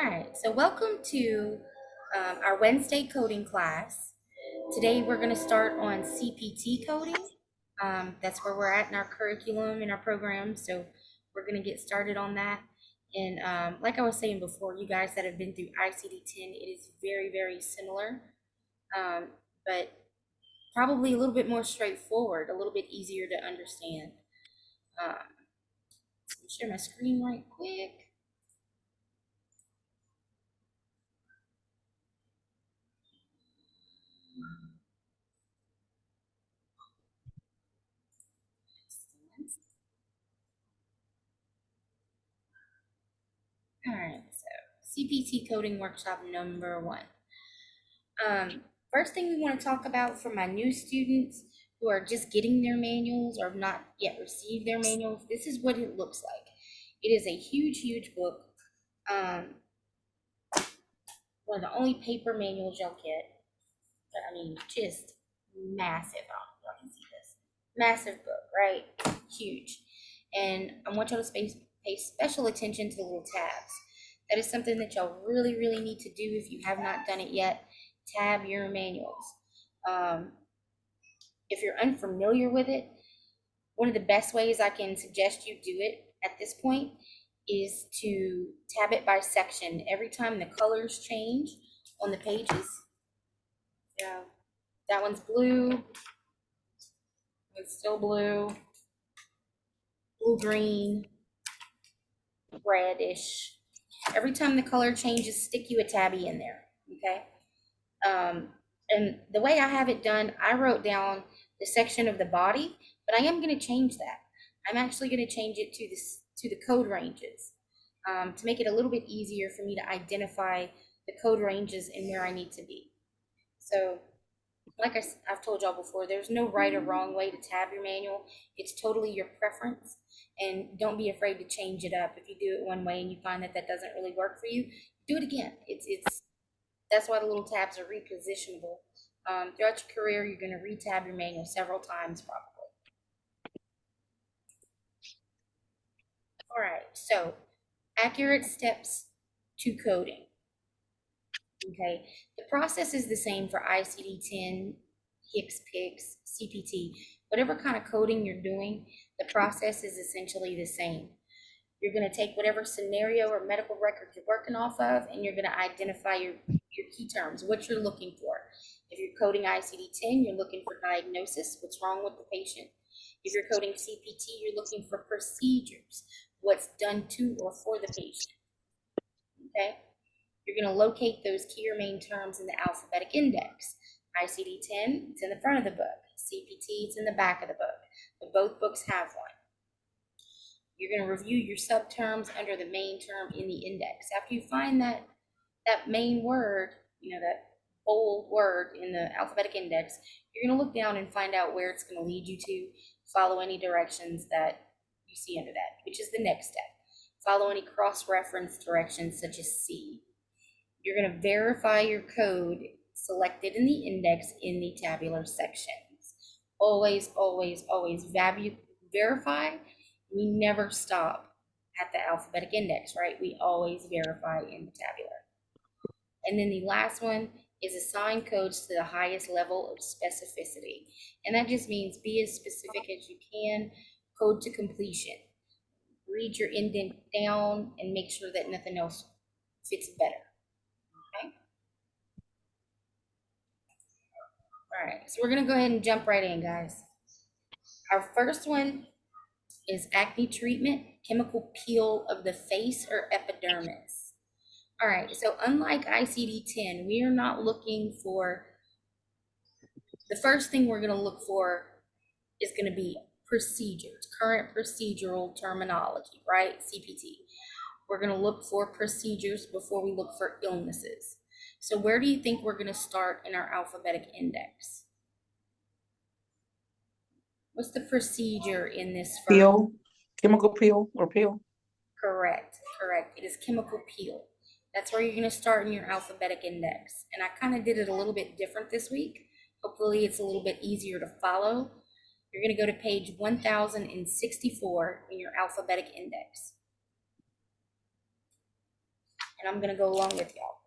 All right, so welcome to our Wednesday coding class. Today we're going to start on CPT coding. That's where we're at in our curriculum, in our program. So we're going to get started on that. And like I was saying before, you guys that have been through ICD-10, it is very, very similar, but probably a little bit more straightforward, a little bit easier to understand. Let me share my screen right quick. All right, so CPT coding workshop number 1. First thing we want to talk about for my new students who are just getting their manuals or have not yet received their manuals, this is what it looks like. It is a huge, huge book. One of the only paper manuals you'll get. I mean, just massive. Y'all can see this. Massive book, right? Huge. And I want y'all to pay special attention to the little tabs. That is something that y'all really, really need to do if you have not done it yet. Tab your manuals. If you're unfamiliar with it, one of the best ways I can suggest you do it at this point is to tab it by section. Every time the colors change on the pages, yeah, that one's blue, it's still blue, blue-green, reddish. Every time the color changes, stick you a tabby in there, okay? And the way I have it done, I wrote down the section of the body, but I am going to change that. I'm actually going to change it to the code ranges to make it a little bit easier for me to identify the code ranges and where I need to be. So like I've told y'all before, there's no right or wrong way to tab your manual. It's totally your preference, and don't be afraid to change it up. If you do it one way and you find that that doesn't really work for you, do it again. It's that's why the little tabs are repositionable. Throughout your career, you're going to retab your manual several times probably. All right, so accurate steps to coding. Okay, the process is the same for ICD-10, HICS, PICS, CPT. Whatever kind of coding you're doing, the process is essentially the same. You're going to take whatever scenario or medical record you're working off of, and you're going to identify your key terms, what you're looking for. If you're coding ICD-10, you're looking for diagnosis, what's wrong with the patient. If you're coding CPT, you're looking for procedures, what's done to or for the patient. Okay? You're going to locate those key or main terms in the alphabetic index. ICD-10, it's in the front of the book. CPT, it's in the back of the book. But both books have one. You're going to review your subterms under the main term in the index. After you find that main word, that bold word in the alphabetic index, you're going to look down and find out where it's going to lead you to. Follow any directions that you see under that, which is the next step. Follow any cross-reference directions such as C. You're going to verify your code selected in the index in the tabular sections. Always, always, always verify. We never stop at the alphabetic index, right? We always verify in the tabular. And then the last one is assign codes to the highest level of specificity. And that just means be as specific as you can, code to completion. Read your indent down and make sure that nothing else fits better. Okay? All right, so we're gonna go ahead and jump right in, guys. Our first one is acne treatment, chemical peel of the face or epidermis. All right, so unlike ICD-10, we are not looking for, the first thing we're gonna look for is gonna be procedures, current procedural terminology, right? CPT. We're gonna look for procedures before we look for illnesses. So where do you think we're gonna start in our alphabetic index? What's the procedure in this first? Peel, chemical peel or peel? Correct. It is chemical peel. That's where you're going to start in your alphabetic index. And I kind of did it a little bit different this week. Hopefully it's a little bit easier to follow. You're going to go to page 1064 in your alphabetic index. and I'm gonna go along with y'all.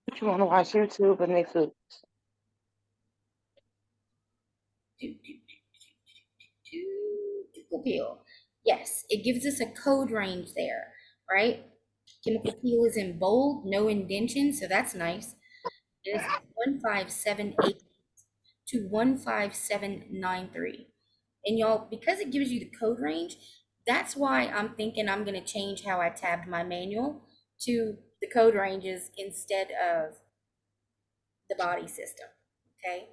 But you wanna watch YouTube and Netflix? Chemical peel. Yes, it gives us a code range there, right? Chemical peel is in bold, no indention, so that's nice. It is 1578 to 15793. And y'all, because it gives you the code range, that's why I'm thinking I'm going to change how I tabbed my manual to the code ranges instead of the body system. Okay.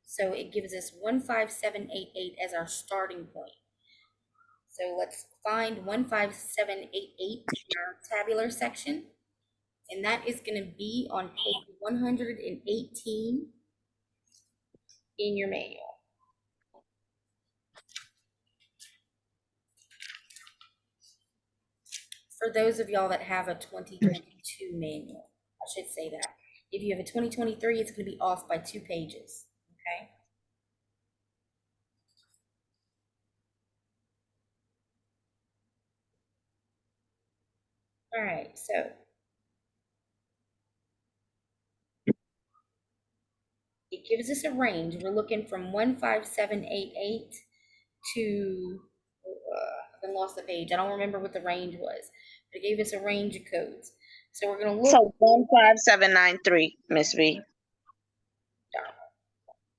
So it gives us 15788 as our starting point. So let's find 15788 in our tabular section. And that is going to be on page 118 in your manual. For those of y'all that have a 2022 manual, I should say that. If you have a 2023, it's going to be off by 2 pages, okay? All right, so it gives us a range. We're looking from 15788 to, I lost the page. I don't remember what the range was. It gave us a range of codes. So we're going to look. So 15793, Miss B.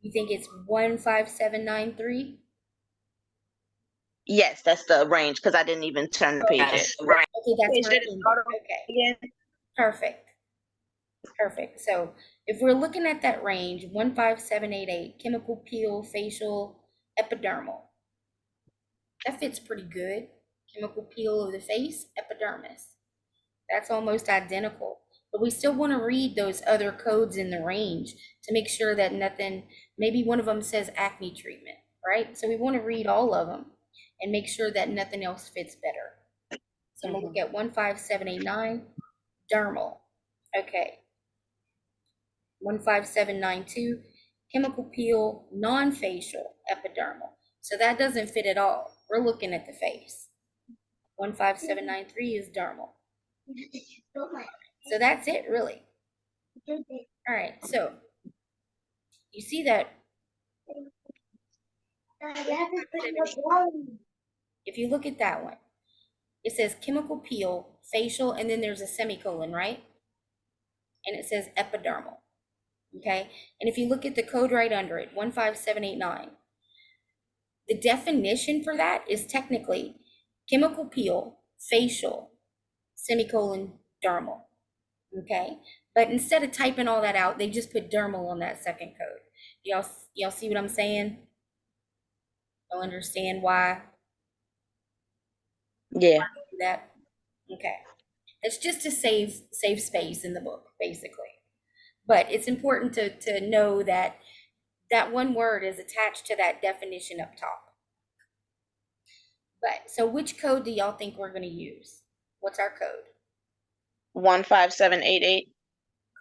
You think it's 15793? Yes, that's the range because I didn't even turn the pages. Right. Okay, that's Page right. did it start Okay, again? perfect. Perfect. So if we're looking at that range, 15788, chemical peel, facial, epidermal, that fits pretty good. Chemical peel of the face, epidermis. That's almost identical. But we still want to read those other codes in the range to make sure that nothing, maybe one of them says acne treatment, right? So we want to read all of them and make sure that nothing else fits better. So I'm going to look at 15789, dermal. Okay. 15792, chemical peel, non-facial, epidermal. So that doesn't fit at all. We're looking at the face. 15793 is dermal. So that's it, really. All right, so you see that if you look at that one, it says chemical peel, facial, and then there's a semicolon, right? And it says epidermal, okay? And if you look at the code right under it, 15789, the definition for that is technically chemical peel, facial, semicolon, dermal, okay? But instead of typing all that out, they just put dermal on that second code. Y'all see what I'm saying? Y'all understand why? Yeah. That? Okay. It's just to save space in the book, basically. But it's important to know that that one word is attached to that definition up top. But so which code do y'all think we're going to use? What's our code? 15788.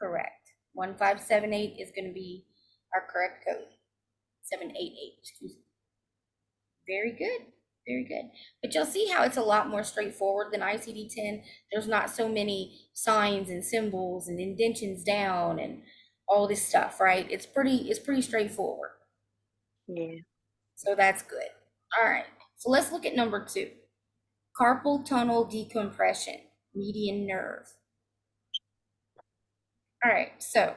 Correct. 1578 is going to be our correct code. 788, excuse me. Very good. Very good. But you'll see how it's a lot more straightforward than ICD-10. There's not so many signs and symbols and indentions down and all this stuff, right? It's pretty straightforward. Yeah. So that's good. All right. So let's look at number 2. Carpal tunnel decompression, median nerve. All right. So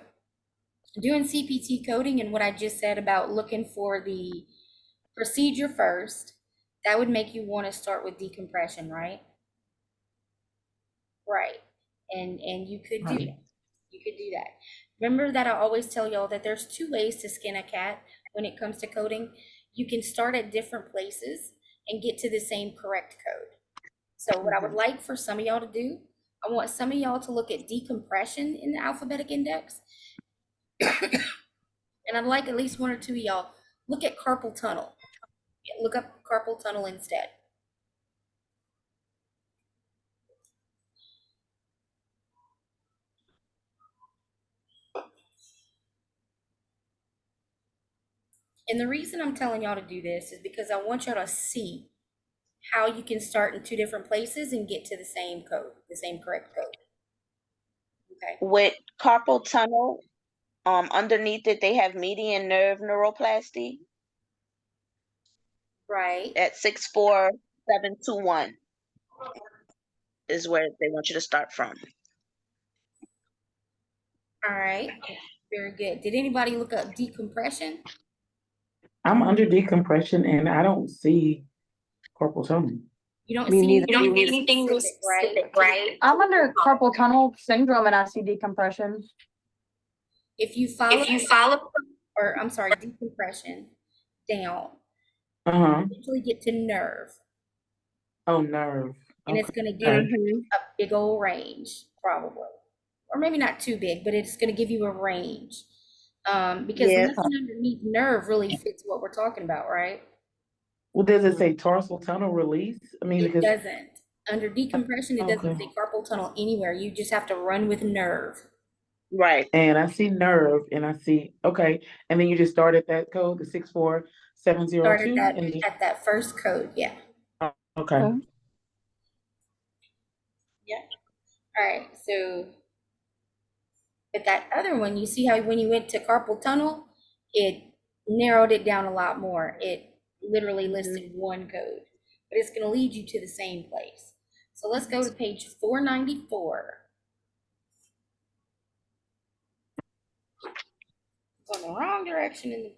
doing CPT coding and what I just said about looking for the procedure first, that would make you want to start with decompression, right? Right. And you could do that. You could do that. Remember that I always tell y'all that there's 2 ways to skin a cat when it comes to coding. You can start at different places and get to the same correct code. So what I would like for some of y'all to do, I want some of y'all to look at decompression in the alphabetic index. And I'd like at least 1 or 2 of y'all look at carpal tunnel. Look up carpal tunnel instead. And the reason I'm telling y'all to do this is because I want y'all to see how you can start in two different places and get to the same code, the same correct code. Okay. With carpal tunnel, underneath it, they have median nerve neuroplasty Right. at 64721 is where they want you to start from. All right. Very good. Did anybody look up decompression? I'm under decompression and I don't see carpal tunnel. You don't Me see neither. anything specific, right? I'm under carpal tunnel syndrome and I see decompression. If you follow, or I'm sorry, decompression down, Uh-huh. eventually get to nerve, Oh, nerve. and it's Okay. gonna give Mm-hmm. you a big old range, probably, or maybe not too big, but it's gonna give you a range. Because Yeah. nothing underneath nerve really fits what we're talking about, right? Well, does it say tarsal tunnel release? I mean, It because doesn't. Under decompression, it doesn't Okay. say carpal tunnel anywhere. You just have to run with nerve. Right. and I see nerve and I see okay, and then you just started that code, the 64702, Started that and just, at that first code, yeah. okay. All right, so, but that other one, you see how when you went to carpal tunnel, it narrowed it down a lot more. It literally listed one code, but it's gonna lead you to the same place. So let's go to page 494. Going the wrong direction in the book.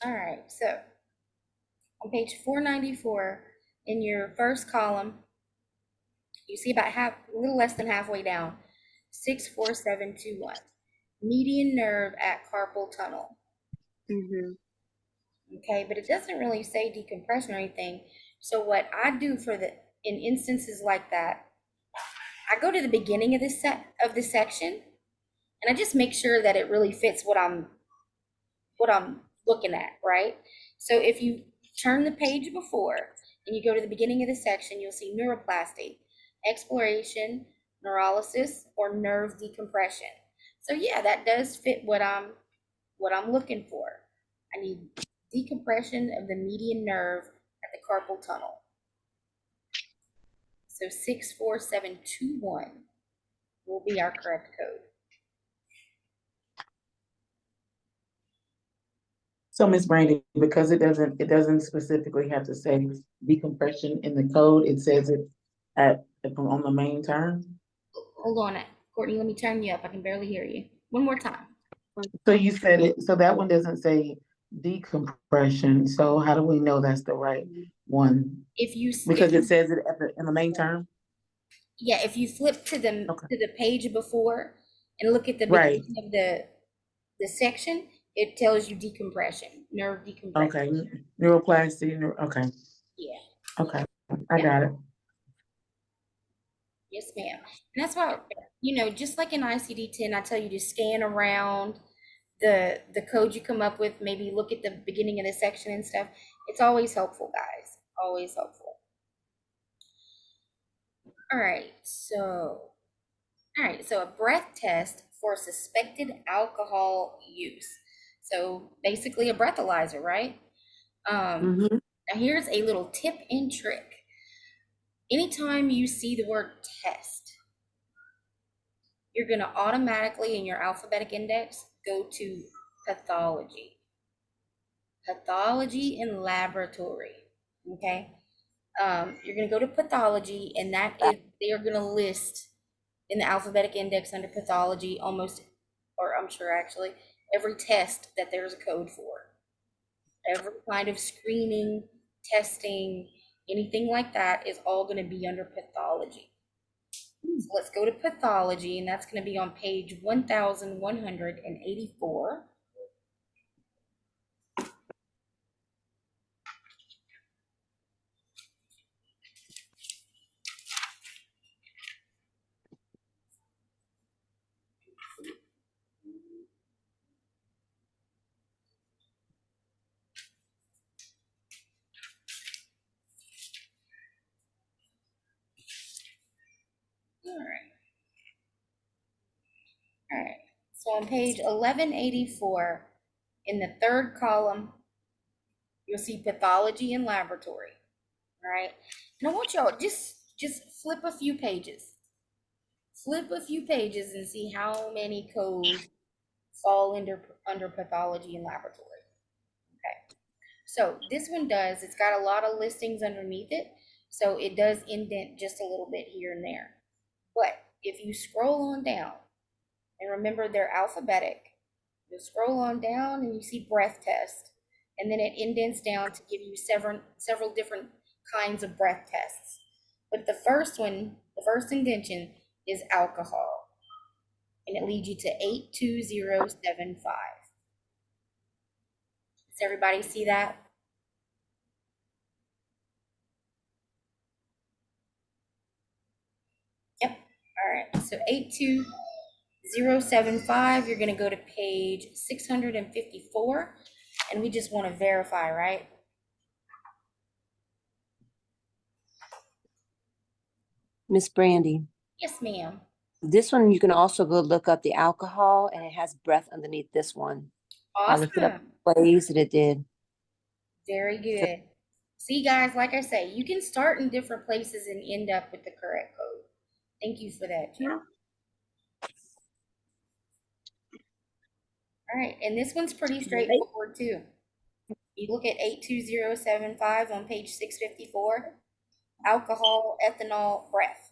All right, so on page 494, in your first column, you see about a little less than halfway down, 64721, median nerve at carpal tunnel. Mm-hmm. Okay, but it doesn't really say decompression or anything. So what I do in instances like that, I go to the beginning of the section, and I just make sure that it really fits what I'm looking at, right? So if you turn the page before and you go to the beginning of the section, you'll see neuroplasty, exploration, neurolysis, or nerve decompression. So yeah, that does fit what I'm looking for. I need decompression of the median nerve at the carpal tunnel. So 64721 will be our correct code. So Miss Brandy, because it doesn't specifically have to say decompression in the code, it says it on the main term. Hold on, Courtney, let me turn you up. I can barely hear you. One more time. So you said it, so that one doesn't say decompression, so how do we know that's the right one? If you Because it says it in the main term? yeah, if you flip to the Okay. page before and look at the Right. beginning of the section, it tells you decompression, nerve decompression. Okay, neuroplasty, okay, Yeah. okay, I got it. Yes, ma'am. And that's why, just like in ICD-10, I tell you to scan around the code you come up with, maybe look at the beginning of the section and stuff. It's always helpful, guys. Always helpful. All right, so a breath test for suspected alcohol use. So basically a breathalyzer, right? Mhm. Now here's a little tip and trick. Anytime you see the word test, you're going to automatically in your alphabetic index go to pathology. Pathology and laboratory. Okay. You're going to go to pathology, and that is, they are going to list in the alphabetic index under pathology almost, or I'm sure actually, every test that there's a code for. Every kind of screening, testing, anything like that is all going to be under pathology. So let's go to pathology, and that's going to be on page 1184. All right, so on page 1184, in the third column, you'll see pathology and laboratory, all right? And I want y'all just flip a few pages. Flip a few pages and see how many codes fall under pathology and laboratory. Okay, so this one does, it's got a lot of listings underneath it, so it does indent just a little bit here and there. But if you scroll on down, and remember they're alphabetic, you'll scroll on down and you see breath test, and then it indents down to give you several different kinds of breath tests. But the first one, the first indentation is alcohol, and it leads you to 82075. Does everybody see that? Yep. All right, so 82075, you're gonna go to page 654, and we just wanna verify, right? Miss Brandy, Yes, ma'am. this one you can also go look up the alcohol and it has breath underneath this one. I looked it up Awesome. ways that it did. Very good. See, guys, like I say, you can start in different places and end up with the correct code. Thank you for that, Jim. All right, and this one's pretty straightforward too. You look at 82075 on page 654, alcohol, ethanol, breath.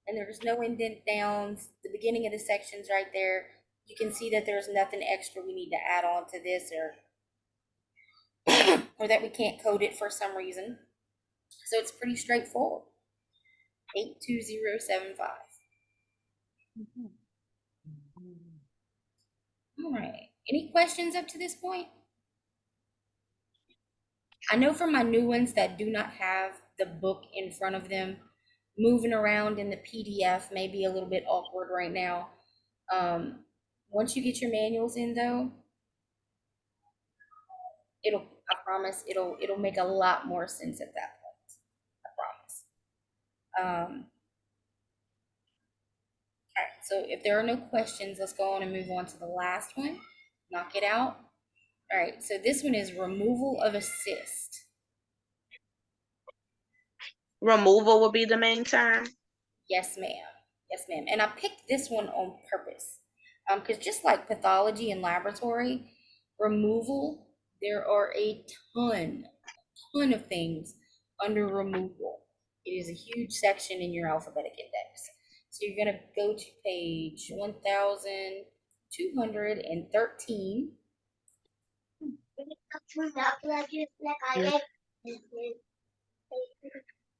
And there's no indent downs. The beginning of the section's right there. You can see that there's nothing extra we need to add on to this or that we can't code it for some reason. So it's pretty straightforward. 82075. All right. Any questions up to this point? I know for my new ones that do not have the book in front of them, moving around in the PDF may be a little bit awkward right now. Once you get your manuals in though, I promise it'll make a lot more sense at that point. I promise. All right, so if there are no questions, let's go on and move on to the last one. Knock it out. All right, so this one is removal of a cyst. Removal will be the main term. Yes, ma'am. Yes, ma'am. And I picked this one on purpose. Because just like pathology and laboratory, removal, there are a ton of things under removal. It is a huge section in your alphabetic index. So you're gonna go to page 1213.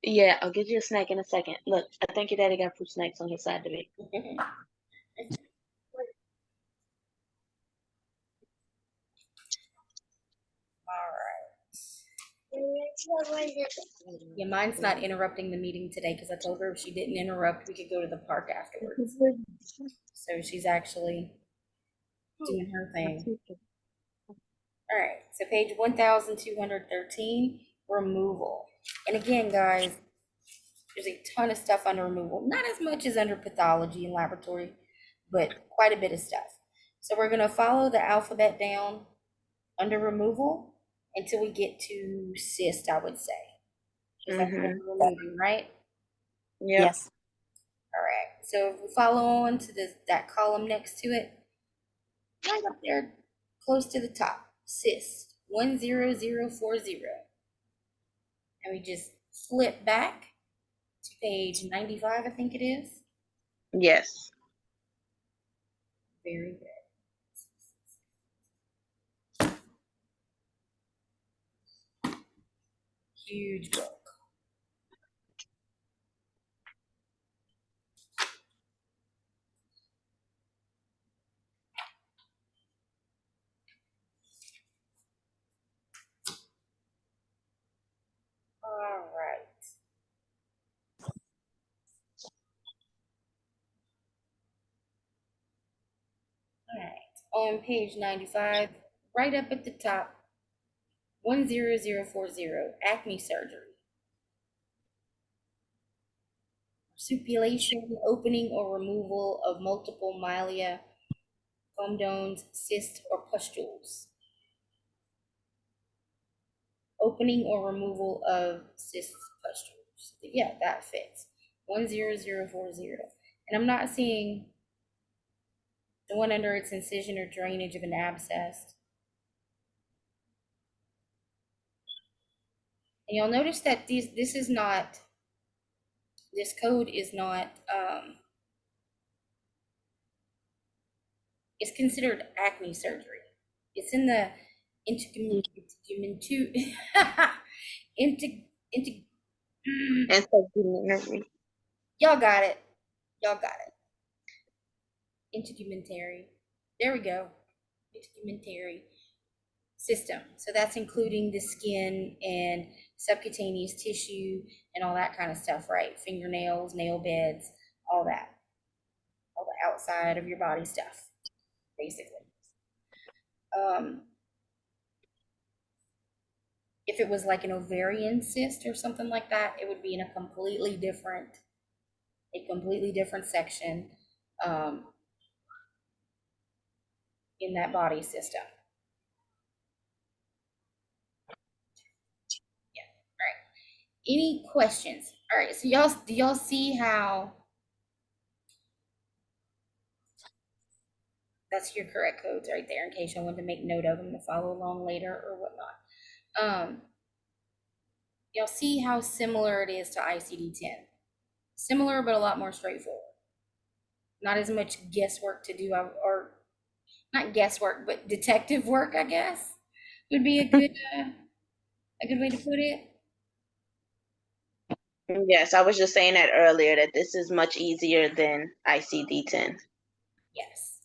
Yeah, I'll get you a snack in a second. Look, I think your daddy got fruit snacks on his side to me. Yeah, mine's not interrupting the meeting today because I told her if she didn't interrupt, we could go to the park afterwards. So she's actually doing her thing. All right, so page 1213, removal. And again, guys, there's a ton of stuff under removal. Not as much as under pathology and laboratory, but quite a bit of stuff. So we're gonna follow the alphabet down under removal until we get to cyst, I would say. Is that what we're removing, right? Yeah. Yes. All right, so if we follow on to that column next to it, right up there, close to the top, cyst, 10040. And we just flip back to page 95, I think it is. Yes. Very good. Huge book. All right. All right. On page 95, right up at the top, 10040, Acme surgery. supulation, opening or removal of multiple milia, comedones, cysts, or pustules. Opening or removal of cysts, pustules. Yeah, that fits. 10040. And I'm not seeing the one under its incision or drainage of an abscess. And you'll notice that this code is not, it's considered acne surgery. It's in the y'all got it. Integumentary. There we go. Integumentary system. So that's including the skin and subcutaneous tissue and all that kind of stuff, right? Fingernails, nail beds, all that. All the outside of your body stuff, basically. If it was like an ovarian cyst or something like that, it would be in a completely different section in that body system. Yeah, all right. Any questions? All right, so do y'all see how that's your correct codes right there in case y'all want to make note of them to follow along later or whatnot. Y'all see how similar it is to ICD-10. Similar, but a lot more straightforward. Not as much guesswork to do, or not guesswork, but detective work, I guess, would be a good way to put it. Yes, I was just saying that earlier, that this is much easier than ICD-10. Yes.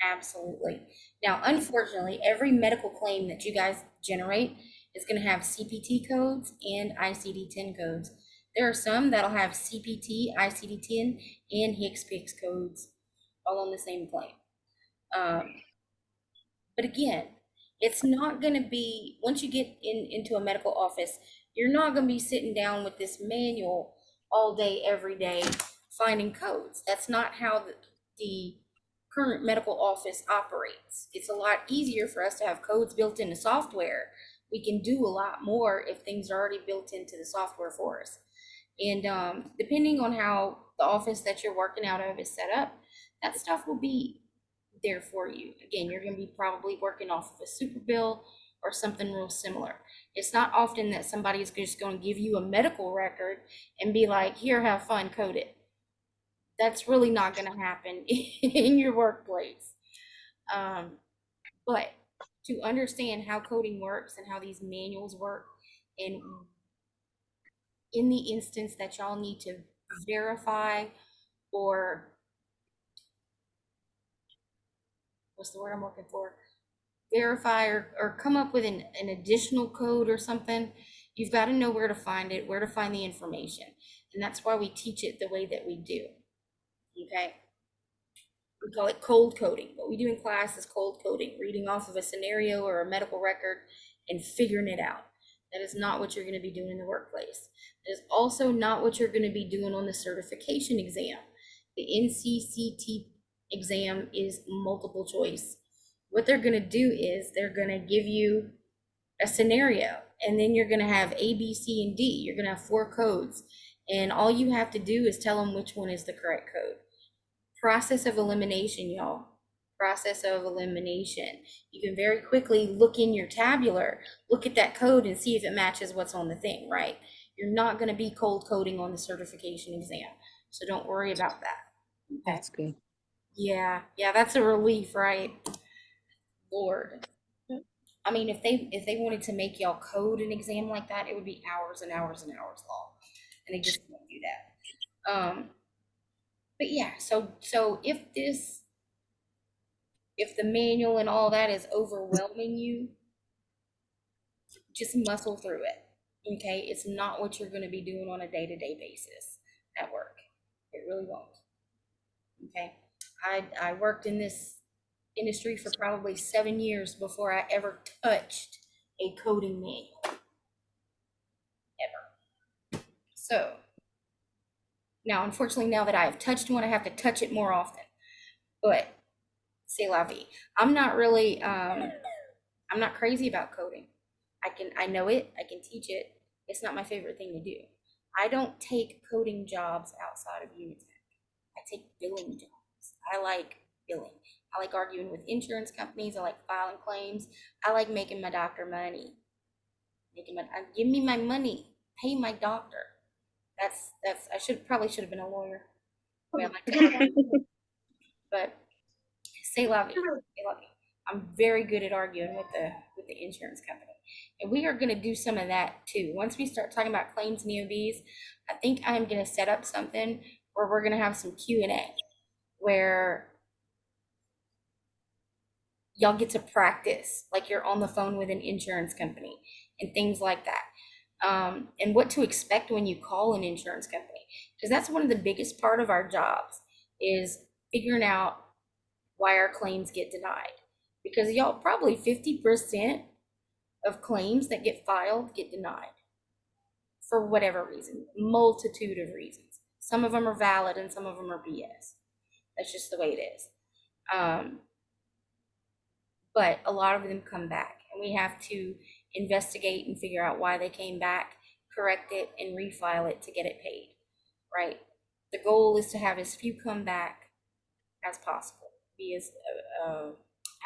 Absolutely. Now, unfortunately, every medical claim that you guys generate is going to have CPT codes and ICD-10 codes. There are some that'll have CPT, ICD-10, and HCPCS codes all on the same claim. But again, it's not going to be, once you get into a medical office, you're not going to be sitting down with this manual all day, every day, finding codes. That's not how the current medical office operates. It's a lot easier for us to have codes built into software. We can do a lot more if things are already built into the software for us. And depending on how the office that you're working out of is set up, that stuff will be there for you. Again, you're going to be probably working off of a super bill or something real similar. It's not often that somebody is just going to give you a medical record and be like, here, have fun, code it. That's really not going to happen in your workplace. But to understand how coding works and how these manuals work, and in the instance that y'all need to verify or what's the word I'm looking for? Verify or come up with an additional code or something, you've got to know where to find it, where to find the information. And that's why we teach it the way that we do. Okay? We call it cold coding. What we do in class is cold coding, reading off of a scenario or a medical record and figuring it out. That is not what you're going to be doing in the workplace. That is also not what you're going to be doing on the certification exam. The NCCT exam is multiple choice. What they're going to do is they're going to give you a scenario, and then you're going to have A, B, C, and D. You're going to have 4 codes, and all you have to do is tell them which one is the correct code. Process of elimination, y'all. Process of elimination. You can very quickly look in your tabular, look at that code and see if it matches what's on the thing, right? You're not going to be cold coding on the certification exam, so don't worry about that. That's good. Yeah, that's a relief, right? Lord. I mean, if they wanted to make y'all code an exam like that, it would be hours and hours and hours long, and they just don't do that. But yeah, so if the manual and all that is overwhelming you, just muscle through it. Okay, it's not what you're going to be doing on a day-to-day basis at work. It really won't. Okay, I worked in this industry for probably 7 years before I ever touched a coding manual. Ever. So Now, unfortunately, now that I have touched one, I have to touch it more often. But c'est la vie. I'm not really, I'm not crazy about coding. I know it, I can teach it. It's not my favorite thing to do. I don't take coding jobs outside of Unitech. I take billing jobs. I like billing. I like arguing with insurance companies. I like filing claims. I like making my doctor money. Give me my money. Pay my doctor. I probably should have been a lawyer. The way I like to- but say la vie. Say la vie. I'm very good at arguing with the insurance company. And we are going to do some of that too. Once we start talking about claims and EOBs, I think I'm going to set up something where we're going to have some Q&A where y'all get to practice like you're on the phone with an insurance company and things like that. And what to expect when you call an insurance company, because that's one of the biggest part of our jobs is figuring out why our claims get denied. Because y'all, probably 50% of claims that get filed get denied for whatever reason, multitude of reasons. Some of them are valid and some of them are BS. That's just the way it is. But a lot of them come back, and we have to investigate and figure out why they came back, correct it, and refile it to get it paid, right? The goal is to have as few come back as possible, be as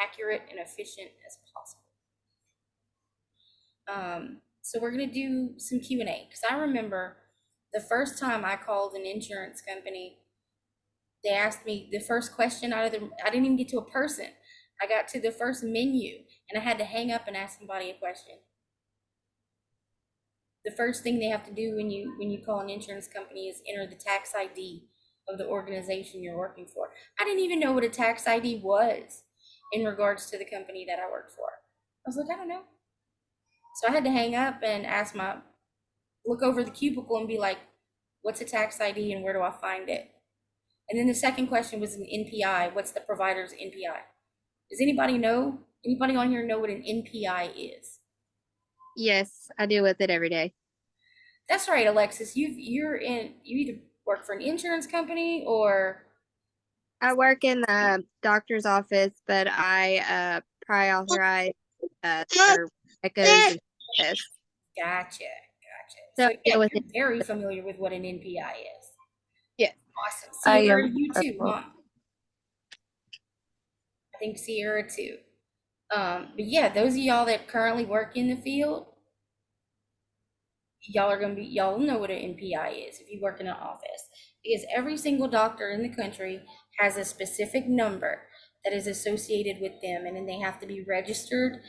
accurate and efficient as possible. So we're gonna do some Q&A, because I remember the first time I called an insurance company, they asked me the first question I didn't even get to a person. I got to the first menu and I had to hang up and ask somebody a question. The first thing they have to do when you call an insurance company is enter the tax ID of the organization you're working for. I didn't even know what a tax ID was in regards to the company that I worked for. I was like, I don't know. So I had to hang up and look over the cubicle and be like, what's a tax ID and where do I find it? And then the second question was an NPI. What's the provider's NPI? Does anybody on here know what an NPI is? Yes, I deal with it every day. That's right, Alexis. You either work for an insurance company or I work in the doctor's office, but I prior authorize for echoes and tests. gotcha. So So I yeah, deal with you're it. very familiar with what an NPI is. Yes. Awesome. I Sierra, am you as too, well. huh? I think Sierra too. But yeah, those of y'all that currently work in the field, y'all know what an NPI is if you work in an office, because every single doctor in the country has a specific number that is associated with them, and then they have to be registered.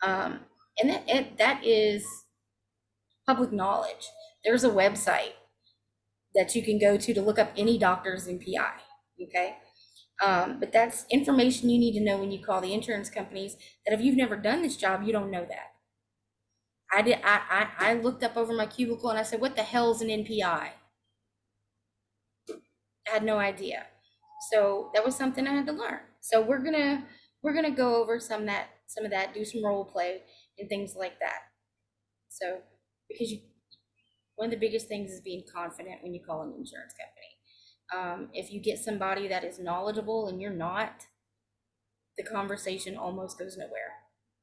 And that is public knowledge. There's a website that you can go to look up any doctor's NPI. Okay. But that's information you need to know when you call the insurance companies, that if you've never done this job, you don't know that. I looked up over my cubicle and I said, what the hell's an NPI? I had no idea. So that was something I had to learn. So we're gonna go over some of that, do some role play and things like that. So because one of the biggest things is being confident when you call an insurance company. If you get somebody that is knowledgeable and you're not, the conversation almost goes nowhere,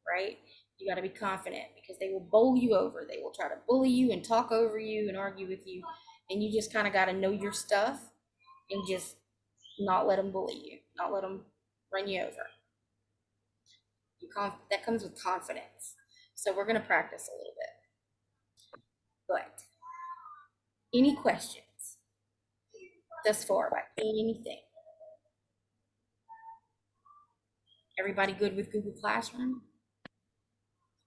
right? You got to be confident, because they will bowl you over. They will try to bully you and talk over you and argue with you. And you just kind of got to know your stuff and just not let them bully you, not let them run you over. That comes with confidence. So we're going to practice a little bit. But any questions thus far about anything? Everybody good with Google Classroom?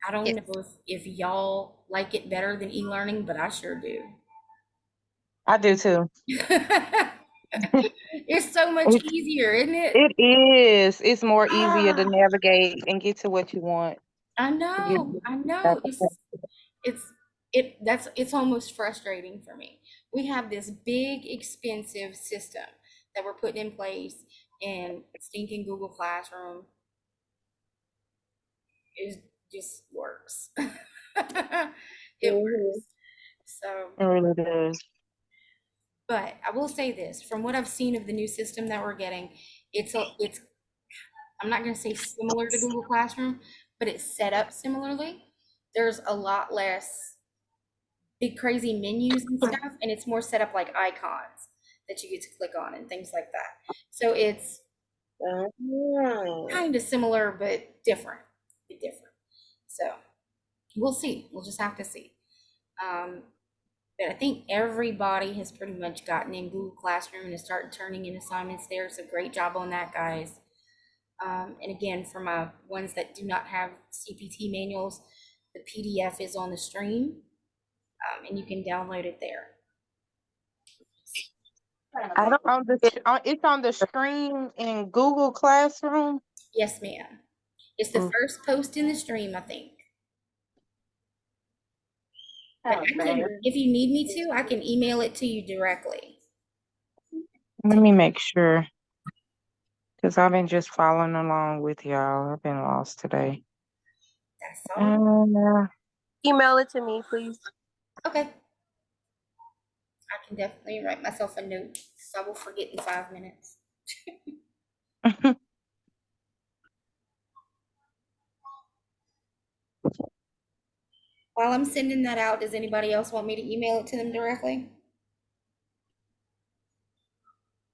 I don't Yes. know if y'all like it better than e-learning, but I sure do. I do too. It's so much It's- easier, isn't it? It is. It's more easier to Ah. navigate and get to what you want. I know. It's almost frustrating for me. We have this big, expensive system that we're putting in place, and stinking Google Classroom is just works. It works. So It really does. But I will say this, from what I've seen of the new system that we're getting, it's I'm not gonna say similar to Google Classroom, but it's set up similarly. There's a lot less big crazy menus and stuff, and it's more set up like icons that you get to click on and things like that. So it's Oh. kind of similar, but different, So we'll see. We'll just have to see. But I think everybody has pretty much gotten in Google Classroom and has started turning in assignments there. So great job on that, guys. And again, for my ones that do not have CPT manuals, the PDF is on the stream, and you can download it there. I don't, it's on the screen in Google Classroom. Yes, ma'am. It's the first post in the stream, I think. But I can, if you need me to, I can email it to you directly. Let me make sure. Because I've been just following along with y'all. I've been lost today. That's all. Email it to me, please. Okay. I can definitely write myself a note, so I will forget in 5 minutes. While I'm sending that out, does anybody else want me to email it to them directly?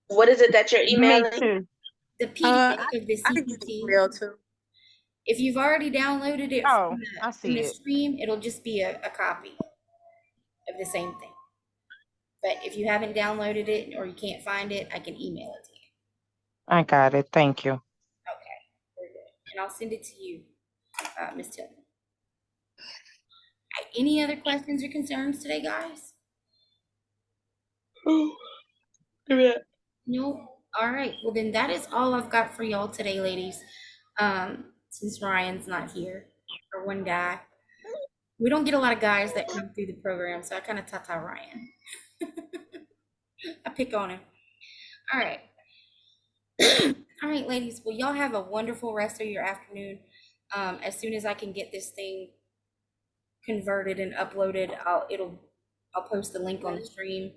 What is it that you're Me emailing? too. The PDF of the I can use CPT. email too. If you've already downloaded it Oh, from I the see it. stream, it'll just be a copy of the same thing. But if you haven't downloaded it or you can't find it, I can email it to you. I got it. Thank you. Okay, very good. And I'll send it to you, Ms. Tillman. Any other questions or concerns today, guys? No? All right. Well, then that is all I've got for y'all today, ladies. Since Ryan's not here, or one guy. We don't get a lot of guys that come through the program, so I kind of tata Ryan. I pick on him. All right. All right, ladies. Well, y'all have a wonderful rest of your afternoon. As soon as I can get this thing converted and uploaded, I'll post the link on the stream.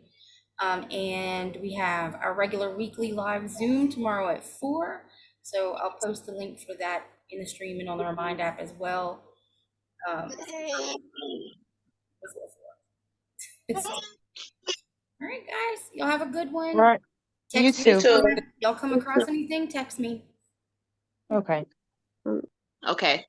And we have our regular weekly live Zoom tomorrow at 4. So I'll post the link for that in the stream and on the Remind app as well. All right, guys. Y'all have a good one. Right. You Text me too. if y'all come across anything, text me. Okay. Okay.